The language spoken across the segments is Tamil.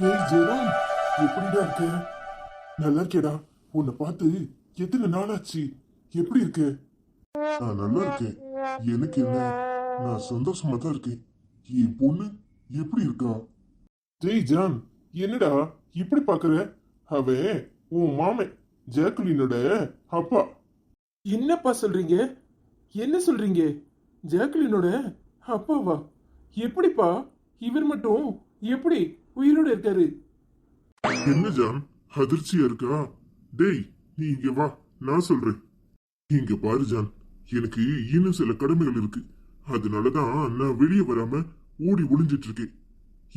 டேய் ஜெரம், எப்படிடா இருக்க? நல்லா இருக்கேடா. உன்னை பார்த்து எத்தனை நாளாச்சு? எப்படி இருக்கு? நான் நல்லா இருக்கேன். எனக்கு என்ன, நான் சந்தோஷமா தான் இருக்கேன். என் பொண்ணு எப்படி இருக்கா? டேய் ஜான், என்னடா இப்படி பாக்குற? அவன் உன் மாமன் ஜாக்குலினோட அப்பா. என்னப்பா சொல்றீங்க? என்ன சொல்றீங்க? ஜாக்குலினோட அப்பாவா? எப்படிப்பா இவர் மட்டும் எப்படி உயிரோட இருக்காரு? என்ன ஜான், அதிர்ச்சியா இருக்கா? டேய், நீ இங்க வா, நான் சொல்றேன். இங்க பாரு ஜான், எனக்கு இன்னும் சில கடமைகள் இருக்கு. அதனாலதான் நான் வெளியே வராம ஓடி ஒளிஞ்சிட்டு இருக்கேன்.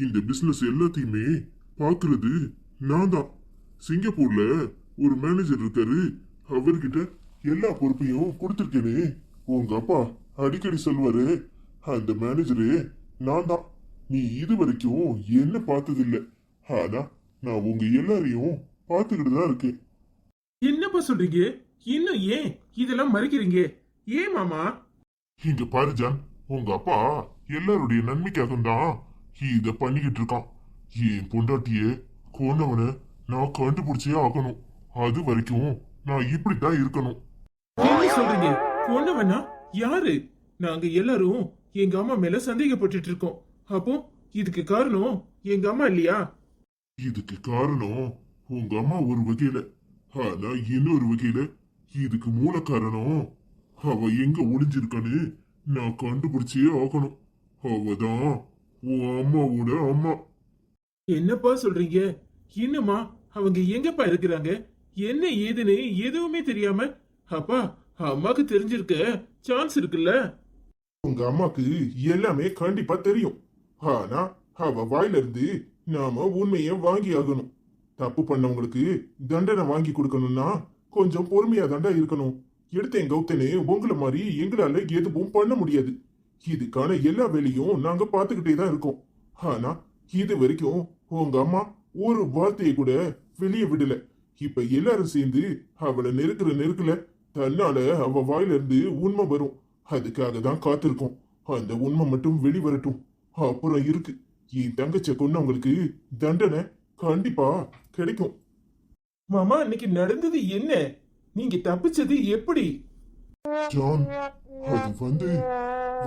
இந்த பிசினஸ் எல்லாத்தையுமே பாக்குறது நான் தான். சிங்கப்பூர்ல ஒரு மேனேஜர் இருக்காரு, அவர்கிட்ட எல்லா பொறுப்பையும் கொடுத்துருக்கேனே. உங்க அப்பா அடிக்கடி சொல்வாரு, அந்த மேனேஜரு நான் தான். நீ இது வரைக்கும் என்ன பார்த்ததில்ல, ஆனா நான் உங்க எல்லாரையும் பார்த்துக்கிட்டு தான் இருக்கேன். என்னப்பா சொல்றீங்க? இன்னும் ஏன் இதெல்லாம் மறைக்கிறீங்க? ஏன் மாமா? இங்க பாரு ஜான், உங்க அப்பா எல்லாருடைய நன்மைக்காக தான் இத பண்ணிக்கிட்டு இருக்கான். என் பொண்டாட்டிய கொன்னவன நான் கண்டுபிடிச்சே ஆகணும். அது வரைக்கும் நான் இப்படித்தான் இருக்கணும். என்ன சொல்றீங்க? கொன்னவனா? யாரு? நாங்க எல்லாரும் எங்க அம்மா மேல சந்தேகப்பட்டு இருக்கோம். அப்போ இதுக்கு காரணம் எங்க அம்மா இல்லையா? இதுக்கு காரணம் உங்க அம்மா ஒரு வகையில, ஆனா இன்னொரு வகையில இதுக்கு மூல காரணம் அவ எங்க ஒளிஞ்சிருக்கான்னு நான் கண்டுபிடிச்சே ஆகணும். அவதான் உன் அம்மாவோட அம்மா. என்னப்பா சொல்றீங்க? இன்னுமா அவங்க எங்கப்பா இருக்கிறாங்க? என்ன ஏதுன்னு எதுவுமே தெரியாம அப்பா அம்மாக்கு தெரிஞ்சிருக்க சான்ஸ் இருக்குல்ல? உங்க அம்மாக்கு எல்லாமே கண்டிப்பா தெரியும். ஆனா அவ வாயில இருந்து நாம உண்மைய வாங்கி ஆகணும். தப்பு பண்ணவங்களுக்கு தண்டனை வாங்கி கொடுக்கணும்னா கொஞ்சம் பொறுமையா தாண்டா இருக்கணும். எடுத்தேன் கௌத்தனே, உங்களை மாதிரி எங்களால எதுவும் பண்ண முடியாது. இதுக்கான எல்லா வேலையும் நாங்க பாத்துக்கிட்டே தான் இருக்கோம். ஆனா இது வரைக்கும் உங்க அம்மா ஒரு வார்த்தையை கூட வெளியே விடல. இப்ப எல்லாரும் சேர்ந்து அவளை நெருக்குல தன்னால அவ வாயில இருந்து உண்மை வரும். அதுக்காக தான் காத்திருக்கோம். அந்த உண்மை மட்டும் வெளிவரட்டும். அப்புறம் இருக்கு, என் தங்கச்ச கொன்னவங்களுக்கு தண்டனை கண்டிப்பா கிடைக்கும். மாமா, இன்னைக்கு நடந்தது என்ன? நீங்க தப்பிச்சது எப்படி? ஜான், அது வந்து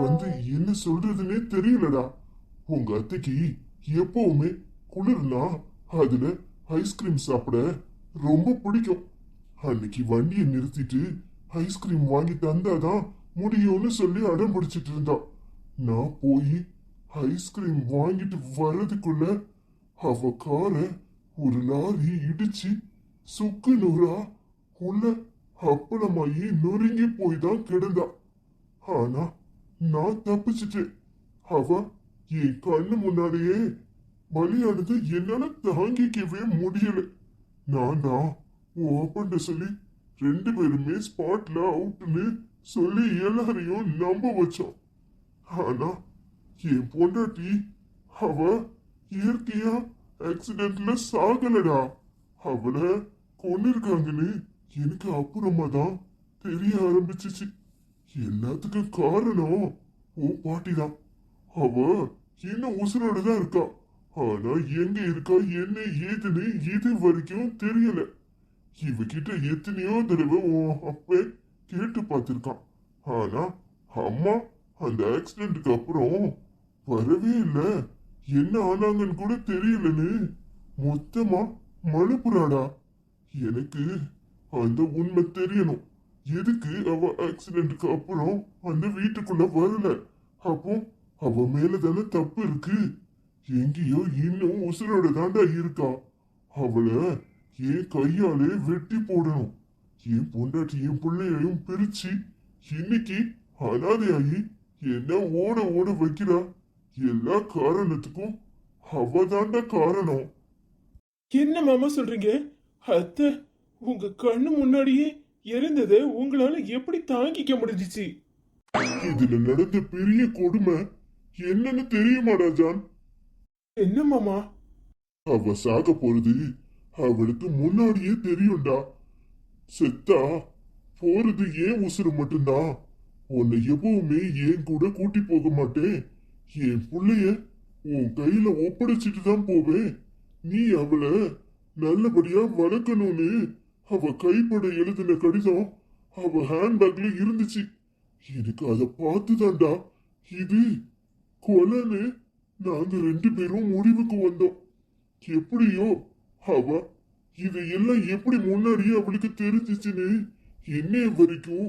வந்து என்ன சொல்றதுன்னே தெரியலடா. உங்க அத்தைக்கு எப்பவுமே குளிர்னா அதுல ஐஸ்கிரீம் சாப்பிட ரொம்ப பிடிக்கும். அன்னைக்கு வண்டியை நிறுத்திட்டு ஐஸ்கிரீம் வாங்கி தந்தாதான் முடியும்னு சொல்லி அடம் பிடிச்சிட்டு இருந்தா. நான் போய் ஐஸ்கிரீம் வாங்கிட்டு வர்றதுக்குள்ள அவ காரை ஒரு லாரி இடிச்சு சுக்கு நூறா உள்ள அப்பளமாயி நொறுங்கி போய் தான் கிடந்தா. ஆனா நான் தப்பிச்சிட்டேன். அவ என் கண்ணு முன்னாடியே பலியானது என்னால தாங்கிக்கவே முடியல. நான் தான் உன் அப்பன்ட்ட சொல்லி 2 பேருமே ஸ்பாட்ல அவுட்னு சொல்லி எல்லாரையும் நம்ப வச்சோம். ஆனா என் பொண்டாட்டி அவ இயற்கையா ஆக்சிடென்ட்ல சாகலடா. அவளை கொன்னிருக்காங்கன்னு எனக்கு அப்புறமா தான் தெரிய ஆரம்பிச்சிச்சு. எல்லாத்துக்கும் காரணம் உன் பாட்டி தான். அவ இன்னும் உசுரோட தான் இருக்கா. ஆனா எங்க இருக்கா என்ன ஏதுன்னு இது வரைக்கும் தெரியல. இவகிட்ட எத்தனையோ தடவை உன் அப்ப கேட்டு பார்த்திருக்கான். ஆனா அம்மா அந்த ஆக்சிடென்ட்க்கு அப்புறம் வரவே இல்லை. என்ன ஆனாங்கன்னு கூட தெரியலன்னு மொத்தமா மழுப்புறாடா. எனக்கு அந்த உண்மை தெரியணும். எதுக்கு அவ ஆக்சிடென்ட்க்கு அப்புறம் அந்த வீட்டுக்குள்ள வரல? அப்போ அவ மேல தானே தப்பு இருக்கு. எங்கேயோ இன்னும் உசுரோட தாண்டா இருக்கா. அவளை என் கையாலே வெட்டி போடணும். என் பொண்டாட்டி என் பிள்ளையையும் பிரிச்சு இன்னைக்கு அனாதையாகி என்ன ஓட ஓட வைக்கிறா. எல்லா காரணத்துக்கும் அவதாண்ட காரணம். என்ன மாமா சொல்றீங்க? அத்தை உங்க கண்ணு முன்னாடியே இறந்ததை உங்களால எப்படி தாங்கிக்க முடிஞ்சிச்சு? இதுல நடந்த பெரிய கொடுமை என்னன்னு தெரியுமாடா ஜான்? என்ன மாமா? அவ சாக போறது அவளுக்கு முன்னாடியே தெரியும்டா. செத்தா போறது ஏன் உசுறு மட்டும்தான். உன்னை எப்பவுமே ஏன் கூட கூட்டி போக மாட்டேன். என் புள்ளைய உன் கையில ஒப்படைச்சிட்டு தான் போவேன். நீ அவளை நல்லபடியா வளர்க்கணும்னு அவ கைப்பட எழுதின கடிதம் அவ ஹேண்ட்பேக்ல இருந்துச்சு. எனக்கு அதை பார்த்துதான்டா இது கொலைன்னு நாங்க ரெண்டு பேரும் முடிவுக்கு வந்தோம். எப்படியோ அவ இதையெல்லாம் எப்படி முன்னாடியே அவளுக்கு தெரிஞ்சிச்சுன்னு என்னைய வரைக்கும்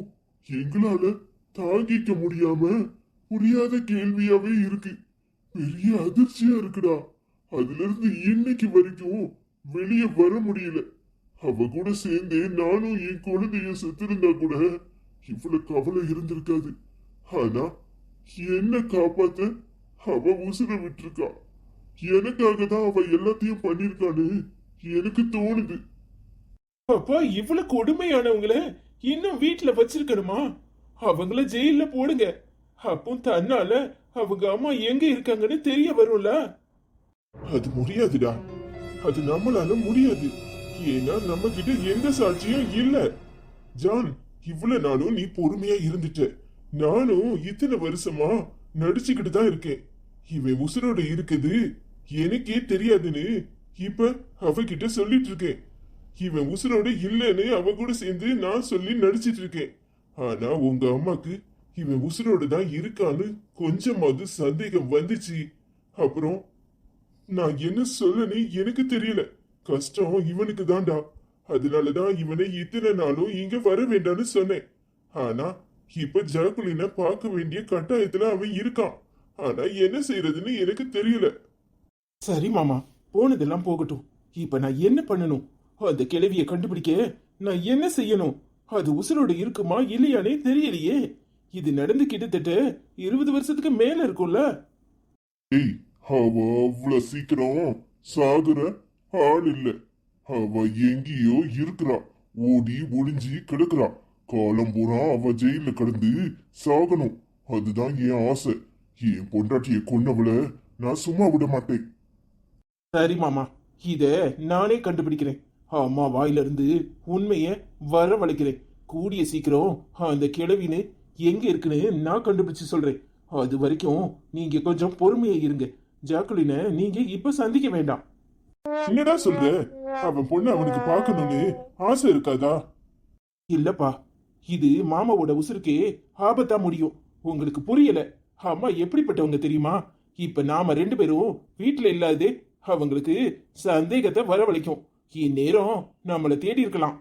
எங்களால தாங்கிக்க முடியாம புரியாத கேள்வியாவே இருக்கு. பெரிய அதிர்ச்சியா இருக்குடா. அதுல இருந்து இன்னைக்கு வரைக்கும் வெளியே வர முடியல. அவ கூட சேர்ந்து நானும் என் குழந்தைய செத்திருந்தா கூட இவ்வளவு கவலை இருந்திருக்காது. ஆனா என்ன காப்பாத்த அவ உசுர விட்டுருக்கா. எனக்காக தான் அவ எல்லாத்தையும் பண்ணிருக்கான்னு எனக்கு தோணுது. அப்பா இவ்வளவு கொடுமையானவங்கள இன்னும் வீட்டுல வச்சிருக்கணுமா? அவங்கள ஜெயில போடுங்க. அப்போ தன்னால அவங்க அம்மா எங்க இருக்காங்கன்னு தெரிய வரும்ல. அது முடியாதுடா. அது நம்மளால முடியாது. ஏன்னா நம்ம கிட்ட எந்த சாட்சியும் இல்ல. ஜான், இவ்வளவு நாளும் நீ பொறுமையா இருந்துட்ட. நானும் இத்தனை வருஷமா நடிச்சுக்கிட்டு தான் இருக்கேன். இவன் உசுரோட இருக்குது எனக்கே தெரியாதுன்னு இப்ப அவகிட்ட சொல்லிட்டு இருக்கேன். இவன் உசுரோட இல்லைன்னு அவ கூட சேர்ந்து நான் சொல்லி நடிச்சிட்டு இருக்கேன். ஆனா உங்க அம்மாக்கு இவன் உசுரோட தான் இருக்கான்னு கொஞ்சமாவது சந்தேகம் வந்துச்சு. அப்புறம் நான் என்ன சொல்லன்னு எனக்கு தெரியல. கஷ்டம் இவனுக்கு தான்டா. அதனாலதான் இவனை இத்தனை நாளும் இங்க வர வேண்டாம்னு சொன்னேன். ஆனா இப்ப ஜாக்குலின பார்க்க வேண்டிய கட்டாயத்துல அவன் இருக்கான். ஆனா என்ன செய்யறதுன்னு எனக்கு தெரியல. சரி மாமா, போனதெல்லாம் போகட்டும். இப்ப நான் என்ன பண்ணணும்? அந்த கிழவிய கண்டுபிடிக்க நான் என்ன செய்யணும்? அது உசுரோட இருக்குமா இல்லையானே தெரியலையே. இது நடந்து கிட்டத்தட்ட 20 வருஷத்துக்கு மேல இருக்கும்ல. ஏய், அவ அவ்வளவு சீக்கிரம் சாகுற ஆள் இல்ல. அவ எங்கேயோ இருக்கிறா. ஓடி ஒளிஞ்சி கிடக்குறா. காலம் பூரா அவ ஜெயில கடந்து சாகணும். அதுதான் என் ஆசை. என் பொண்டாட்டிய கொன்னவள நான் சும்மா விட மாட்டேன். சரி மாமா, இத நானே கண்டுபிடிக்கிறேன். அம்மா வாயிலிருந்து உண்மைய வரவழைக்கிறேன். கூடிய சீக்கிரம் அந்த கிழவின்னு எங்க இருக்குன்னு நான் கண்டுபிடிச்சு சொல்றேன். அது வரைக்கும் நீங்க கொஞ்சம் பொறுமையா இருங்க. ஜாக்குலின நீங்க இப்ப சந்திக்க வேண்டாம். என்னடா சொல்ற? அவன் பொண்ணு அவனுக்கு பார்க்கணும்னு ஆசை இருக்காதா? இல்லப்பா, இது மாமாவோட உசுருக்கே ஆபத்தா முடியும். உங்களுக்கு புரியல. அம்மா எப்படிப்பட்டவங்க தெரியுமா? இப்ப நாம ரெண்டு பேரும் வீட்டுல இல்லாதே அவங்களுக்கு சந்தேகத்தை வரவழைக்கும். இந்நேரம் நம்மளை தேடி இருக்கலாம்.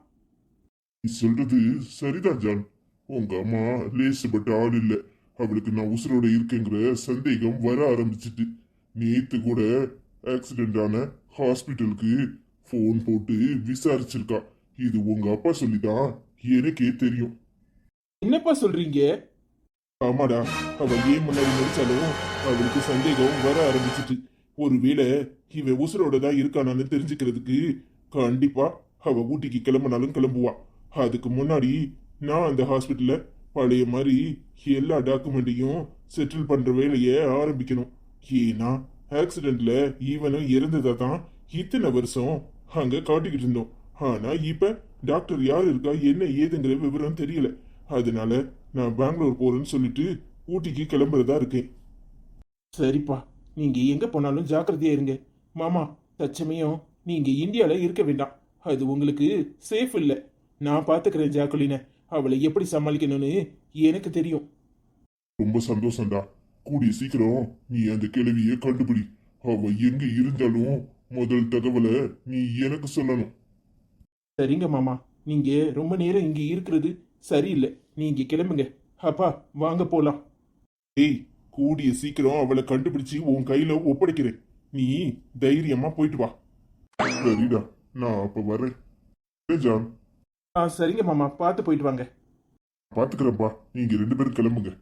நீ சொல்றது சரிதான் ஜான். உங்க அம்மா லேசுப்பட்ட ஆள் இல்ல. அவளுக்கு நான் உசுரோட இருக்கேங்கிற சந்தேகம் வர ஆரம்பிச்சிட்டு நேத்து கூட ஆக்சிடென்ட் ஆன ஹாஸ்பிட்டலுக்கு போன் போட்டு விசாரிச்சிருக்கா. இது உங்க அப்பா சொல்லிதான் எனக்கே தெரியும். என்னப்பா சொல்றீங்க? ஆமாடா, அவ ஏன் முன்னாடி நடிச்சாலும் அவளுக்கு சந்தேகம் வர ஆரம்பிச்சிட்டு. ஒருவேளை இவன் உசுரோட தான் இருக்கானான்னு தெரிஞ்சுக்கிறதுக்கு கண்டிப்பா அவ ஊட்டிக்கு கிளம்பினாலும் கிளம்புவா. அதுக்கு முன்னாடி நான் அந்த ஹாஸ்பிட்டல்ல பழைய மாதிரி எல்லா டாக்குமெண்ட்டையும் செட்டில் பண்ற வேலையை ஆரம்பிக்கணும். ஏன்னா ஆக்சிடென்ட்ல ஈவனும் இறந்ததா தான் இத்தனை வருஷம் அங்க காட்டிக்கிட்டு இருந்தோம். ஆனா இப்ப டாக்டர் யார் இருக்கா என்ன ஏதுங்கிற விவரம் தெரியல. அதனால நான் பெங்களூர் போறேன்னு சொல்லிட்டு ஊட்டிக்கு கிளம்புறதா இருக்கேன். சரிப்பா, நீங்க எங்க போனாலும் ஜாக்கிரதையா இருங்க. மாமா, தச்சமயம் நீங்க இந்தியால இருக்க வேண்டாம். அது உங்களுக்கு சேஃப் இல்ல. நான் பாத்துக்கிறேன் ஜாக்குலின. அவளை எப்படி சமாளிக்கணும்னு எனக்கு தெரியும். ரொம்ப சந்தோஷம்டா. கூடிய சீக்கிரம் நீ அந்த கிழவிய கண்டுபிடி. அவ எங்க இருந்தாலும் முதல் தகவலை நீ எனக்கு சொல்லணும். சரிங்க மாமா, நீங்க ரொம்ப நேரம் இங்க இருக்கிறது சரியில்லை. நீங்க கிளம்புங்க. அப்பா வாங்க போலாம். ஏய், கூடிய சீக்கிரம் அவளை கண்டுபிடிச்சு உன் கையில ஒப்படைக்கிறேன். நீ தைரியமா போயிட்டு வா. சரிடா, நான் அப்ப வரேன். ஜான். சரிங்க மாமா, பார்த்து போயிட்டு வாங்க. பாத்துக்கிறேன்ப்பா. நீங்க ரெண்டு பேரும் கிளம்புங்க.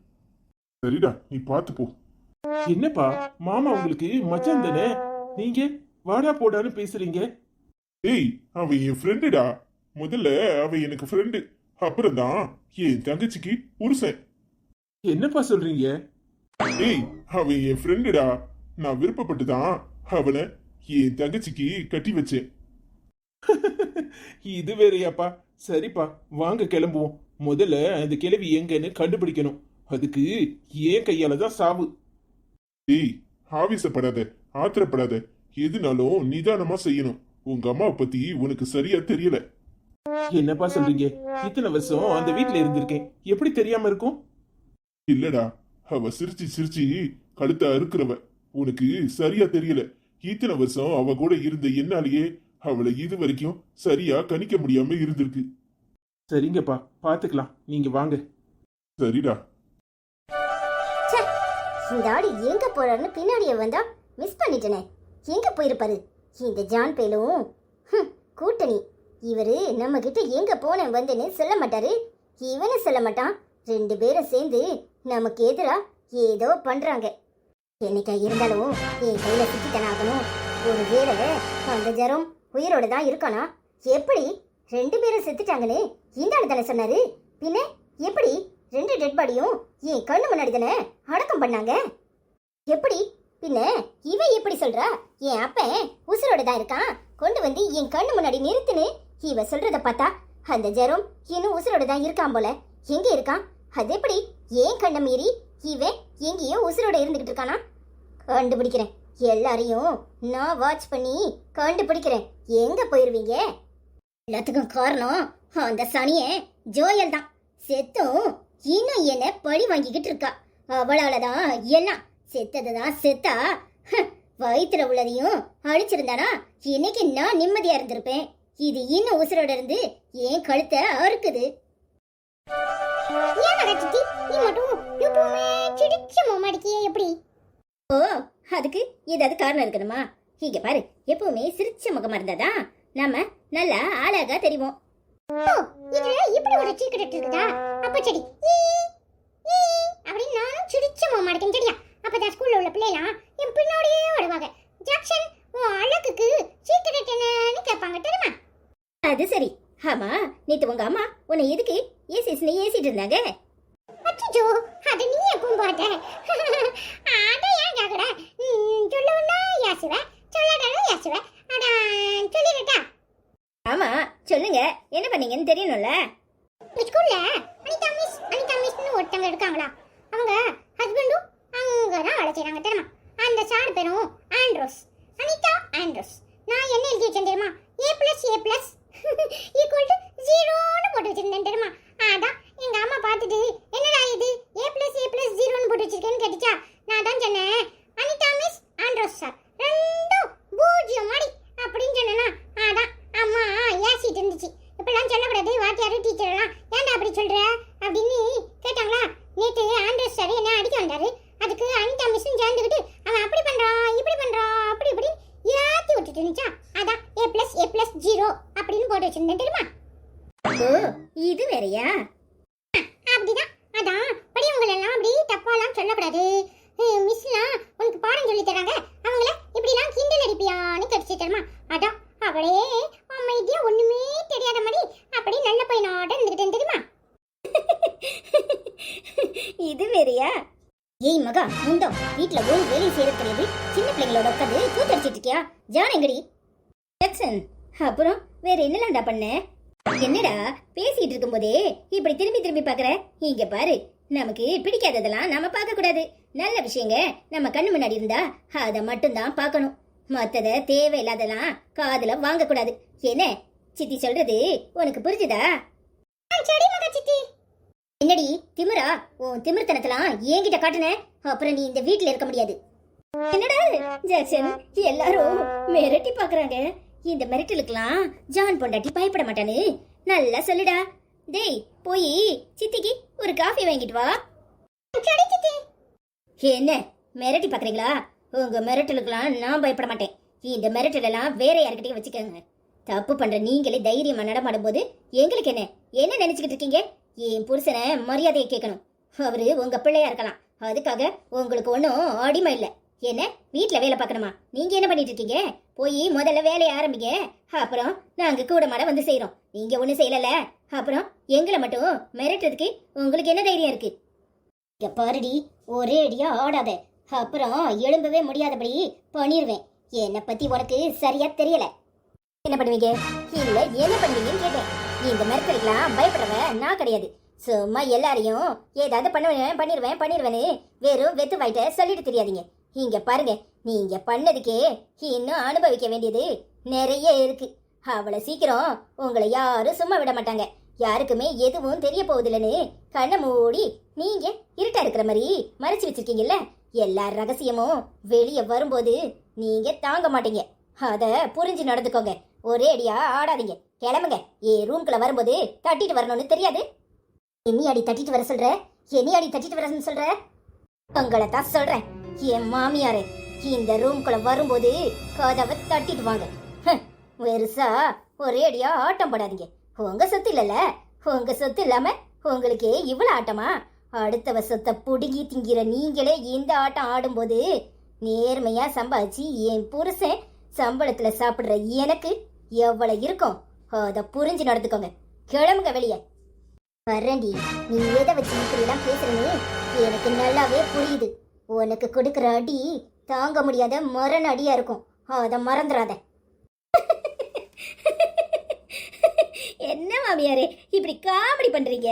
சரிடா, நீ பாத்து போ. என்னப்பா மாமா உங்களுக்கு மச்சான் தானே? நீங்க வாடா போடான்னு பேசுறீங்க. ஏய், அவன் என் ஃப்ரெண்டுடா. முதல்ல அவன் எனக்கு ஃப்ரெண்டு, அப்புறம் தான் என் தங்கச்சிக்கு புருஷன். என்னப்பா சொல்றீங்க? ஏய், அவன் என் ஃப்ரெண்டுடா. நான் விருப்பப்பட்டு தான் அவனை என் தங்கச்சிக்கு கட்டி வச்சேன். இது வேறையாப்பா. சரிப்பா, வாங்க கிளம்புவோம். முதல்ல அந்த கிழவி எங்கன்னு கண்டுபிடிக்கணும். அதுக்கு ஏன் கையால தான் சாவு. ஏய், ஆவேசப்படாத, ஆத்திரப்படாத. எதுனாலும் நிதானமா செய்யணும். உங்க அம்மாவை பத்தி உனக்கு சரியா தெரியல. என்னப்பா சொல்றீங்க? இத்தனை வருஷம் அந்த வீட்ல இருந்திருக்கேன், எப்படி தெரியாம இருக்கும்? இல்லடா, அவ சிரிச்சு சிரிச்சு கழுத்தா இருக்கிறவ. உனக்கு சரியா தெரியல. இத்தனை வருஷம் அவ கூட இருந்த என்னாலேயே அவளை இது வரைக்கும் சரியா கணிக்க முடியாம இருந்திருக்கு. சரிங்கப்பா, பாத்துக்கலாம், நீங்க வாங்க. சரிடா. ச்சே, இந்த ஆடு எங்க போறாருன்னு பின்னாடியே வந்தா மிஸ் பண்ணிட்டனே. எங்க போயிருப்பாரு இந்த ஜான் பேலும்? கூட்டணி. இவரு நம்ம கிட்ட எங்க போனேன் வந்தேன்னு சொல்ல மாட்டாரு, இவனும் சொல்ல மாட்டான். ரெண்டு பேரும் சேர்ந்து நமக்கு எதிரா ஏதோ பண்றாங்க. என்னைக்கா இருந்தாலும் என் கையில சிக்கித்தனாகணும். ஒரு வேளை அந்த ஜரம் உயிரோட தான் இருக்கானா? எப்படி ரெண்டு பேரும் செத்துட்டாங்கன்னு இந்த ஆளு தானே சொன்னாரு? பின்ன எப்படி ரெண்டு டெட் பாடியும் என் கண்ணு முன்னாடி தானே அடக்கம் பண்ணாங்க? எப்படி பின்ன இவ எப்படி சொல்றா? என் அப்பன் உசுரோட தான் இருக்கான், கொண்டு வந்து என் கண்ணு முன்னாடி நிறுத்துன்னு இவ சொல்றத பார்த்தா அந்த ஜெரோம் இன்னும் உசுரோட தான் இருக்கான் போல. எங்க இருக்கான்? அது எப்படி ஏன் கண்ணை மீறி இவன் எங்கேயோ உசுரோட இருந்துகிட்டு இருக்கானா? கண்டுபிடிக்கிறேன், எல்லாரையும் நான் வாட்ச் பண்ணி கண்டுபிடிக்கிறேன். எங்க போயிருவீங்க? எல்லாத்துக்கும் காரணம் அந்த சனிய ஜோயல் தான். செத்தும் இன்னும் என்ன பழி வாங்கிக்கிட்டு இருக்கா. அவளாலதான் எல்லாம். செத்ததுதான் செத்தா. வயிற்றுல உள்ளதையும் அழிச்சிருந்தானா இன்னைக்கு நான் நிம்மதியா இருந்திருப்பேன். இது இன்னும் உசுரோட இருந்து என் கழுத்தை அறுக்குது. ஓ, அதுக்கு ஏதாவது காரணம் இருக்கணுமா? இங்க பாரு, எப்பவுமே சிரிச்ச முகமா இருந்தாதான் நாம நல்லா அழகா தெரியும். ஓ, இதுல இப்படி ஒரு சீக்கிரம் இருக்குதா? அப்ப சரி, அப்படின்னு நானும் சிரிச்ச முகமா இருக்கேன். சரியா? அப்பதான் ஸ்கூல்ல உள்ள பிள்ளைலாம் என் பின்னாடியே வருவாங்க. ஜாக்சன், உன் அழகுக்கு சீக்கிரம் என்னன்னு கேட்பாங்க தெரியுமா? அது சரி. ஆமா, நேத்து உங்க அம்மா உன்னை எதுக்கு ஏசிஸ்னு ஏசிட்டு இருந்தாங்க? அச்சோ, அது நீ எப்பவும் பாட்ட. அட ஏன் கேக்குற? சொல்லவுன்னா யாசுவ, சொல்லாட்டாலும் யாசுவ. அதான் சொல்லிவிட்டா. ஆமா, சொல்லுங்க, என்ன பண்ணீங்கன்னு தெரியணும்ல. ஸ்கூல்ல அனிதா மிஸ்னு ஒருத்தங்க இருக்காங்களா, அவங்க ஹஸ்பண்டும் அங்கதான் வேலை செய்றாங்க தெரியுமா? அந்த சார் பேரும் ஆண்ட்ரோஸ், அனிதா ஆண்ட்ரோஸ். நான் என்ன எழுதி வச்சேன் தெரியுமா? A+A+ ஈக்குவல் டு 0ன்னு போட்டு வச்சிருந்தேன் தெரியுமா? அதான் எங்க அம்மா பார்த்துட்டு என்னடா இது A+A+ 0ன்னு போட்டு வச்சிருக்கேன்னு கேட்டுச்சா. நான் தான் சொன்னேன், அனிதா மிஸ் ஆண்ட்ரோஸ் சார் ரெண்டும் பூஜ்ஜியம் மாடி அப்படின்னு சொன்னேன்னா. அதான் அம்மா ஏசிட்டு இருந்துச்சு. இப்பெல்லாம் சொல்லக்கூடாது, வாத்தியாரு டீச்சர் எல்லாம் ஏன்டா அப்படி சொல்ற அப்படின்னு கேட்டாங்களா. நேற்று ஆண்ட்ரோஸ் சார் என்ன அடிக்க வந்தாரு. அதுக்கு அனிதா மிஸ்ஸும் சேர்ந்துக்கிட்டு அவன் அப்படி பண்றான் இப்படி பண்றான் அப்படி இப்படி ஏத்தி விட்டுட்டு இருந்துச்சா. அதான் A+A+0 அப்படின்னு போட்டு வச்சிருந்தேன் தெரியுமா? ஓ, இது வேறயா? அப்படிதான். அதான் படியவங்க எல்லாம் அப்படி தப்பாலாம் சொல்லக்கூடாது. மிஸ்லாம் உனக்கு பாடம் சொல்லி தராங்க, அவங்கள இப்படிலாம் கிண்டல் அடிப்பியான்னு கேட்டுச்சு தெரியுமா? அதான் அவளே அமைதியா ஒண்ணுமே தெரியாத மாதிரி அப்படி நல்ல பையனோட இருந்துகிட்டேன் தெரியுமா? இது வேறயா? ஏய் மகா முந்தம், வீட்டுல ஒரு வேலையும் செய்யறது கிடையாது. சின்ன பிள்ளைங்களோட உட்காந்து கூத்தடிச்சிட்டு இருக்கியா? ஜான் எங்கடி? ஜாக்சன், அப்புறம் வேற என்னலாம்டா பண்ண? என்னடா பேசிட்டு இருக்கும் போதே இப்படி திரும்பி திரும்பி பாக்குற? இங்க பாரு, நமக்கு பிடிக்காததெல்லாம் நாம பார்க்க கூடாது. நல்ல விஷயங்க நம்ம கண்ணு முன்னாடி இருந்தா அதை மட்டும் தான் பார்க்கணும். மத்தத தேவையில்லாதெல்லாம் காதுல வாங்க கூடாது. என்ன சித்தி சொல்றது உனக்கு புரிஞ்சுதா? சரி மகா சித்தி. என்னடி திமிரா? உன் திமிர்த்தனத்தெல்லாம் என்கிட்ட காட்டுன அப்புறம் நீ இந்த வீட்டுல இருக்க முடியாது. என்னடா ஜாக்சன், எல்லாரும் மிரட்டி பாக்குறாங்க. இந்த மிரட்டலுக்கெல்லாம் ஜான் பொண்டாட்டி பயப்பட மாட்டானு நல்லா சொல்லுடா. டேய், போய் சித்திக்கு ஒரு காஃபி வாங்கிட்டு வா. என்ன மிரட்டி பாக்குறீங்களா? உங்க மிரட்டலுக்கெல்லாம் நான் பயப்பட மாட்டேன். இந்த மிரட்டலெல்லாம் வேற யார்கிட்டயும் வச்சுக்கோங்க. தப்பு பண்ற நீங்களே தைரியமா நடமாடும் போது எங்களுக்கு என்ன நினைச்சுக்கிட்டு இருக்கீங்க? என் புருஷனை மரியாதையை கேட்கணும். அவரு உங்க பிள்ளையா இருக்கலாம், அதுக்காக உங்களுக்கு ஒன்றும் அடிமை இல்லை. என்ன வீட்டுல வேலை பார்க்கணுமா? நீங்க என்ன பண்ணிட்டு இருக்கீங்க? போய் முதல்ல வேலையை ஆரம்பிங்க, அப்புறம் நாங்க கூட மாட வந்து செய்யறோம். நீங்க ஒன்றும் செய்யல, அப்புறம் எங்களை மட்டும் மிரட்டுறதுக்கு உங்களுக்கு என்ன தைரியம் இருக்கு? இங்க பாருடி, ஒரே அடியா ஆடாத, அப்புறம் எழும்பவே முடியாதபடி பண்ணிடுவேன். என்னை பத்தி உனக்கு சரியா தெரியல. என்ன பண்ணுவீங்க? இல்ல என்ன பண்ணுவீங்கன்னு கேட்டேன். இந்த மிரட்டலுக்கெல்லாம் பயப்படுறவ நான் கிடையாது. சும்மா எல்லாரையும் ஏதாவது பண்ணிடுவேன்னு வெறும் வெத்து வாயிட்ட சொல்லிட்டு தெரியாதீங்க. இங்க பாருங்க, நீங்க பண்ணதுக்கே இன்னும் அனுபவிக்க வேண்டியது நிறைய இருக்கு. அவ்வளவு சீக்கிரம் உங்களை யாரும் சும்மா விட மாட்டாங்க. யாருக்குமே எதுவும் தெரிய போகுதில்லன்னு கண்ணை மூடி நீங்க இருட்டா இருக்கிற மாதிரி மறைச்சு வச்சிருக்கீங்கல்ல. எல்லா ரகசியமும் வெளியே வரும்போது நீங்க தாங்க மாட்டீங்க. அத புரிஞ்சு நடந்துக்கோங்க. ஒரே அடியா ஆடாதீங்க. கிளம்புங்க. ரூம்குள்ள வரும்போது தட்டிட்டு வரணும்னு தெரியாது. என்னையாடி தட்டிட்டு வர சொல்ற? என்னையாடி தட்டிட்டு வரன்னு சொல்ற? உங்களை தான் சொல்றேன். என் மாமியாரே இந்த ரூம்குள்ள வரும்போது கதவை தட்டிட்டு வாங்க. வெறுசா ஒரே அடியா ஆட்டம் போடாதீங்க. உங்க சொத்து இல்லல. உங்க சொத்து இல்லாம உங்களுக்கு இவ்வளவு ஆட்டமா? அடுத்தவ சொத்தை புடுங்கி திங்கிற நீங்களே இந்த ஆட்டம் ஆடும்போது நேர்மையா சம்பாதிச்சு என் புருஷன் சம்பளத்துல சாப்பிடுற எனக்கு எவ்வளவு இருக்கும் அத புரிஞ்சு நடந்துக்கோங்க. கிளம்புங்க வெளியே. வரண்டி, நீ எதை வச்சு இப்படிலாம் பேசுறன்னு எனக்கு நல்லாவே புரியுது. உனக்கு கொடுக்குற அடி தாங்க முடியாத மரண அடியா இருக்கும். அத மறந்துடாத. என்ன மாமியாரே இப்படி காமெடி பண்றீங்க?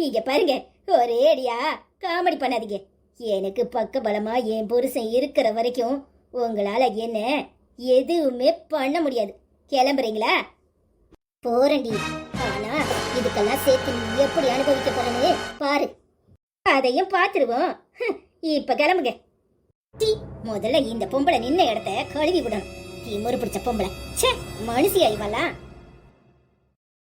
இங்க பாருங்க, ஒரே அடியா காமெடி பண்ணாதீங்க. எனக்கு பக்க பலமா என் புருஷன் இருக்கிற வரைக்கும் உங்களால என்ன எதுவுமே பண்ண முடியாது. கிளம்புறீங்களா? போறண்டி. ஆனா இதுக்கெல்லாம் சேர்த்து நீ எப்படி அனுபவிக்க போறன்னு பாரு. அதையும் பாத்துருவோம். இப்ப கிளம்புங்க. முதல்ல இந்த பொம்பளை நின்ன இடத்த கழுவி விடணும். திமுரு பிடிச்ச பொம்பளை. ச்சே, மனுஷியா இவெல்லாம்.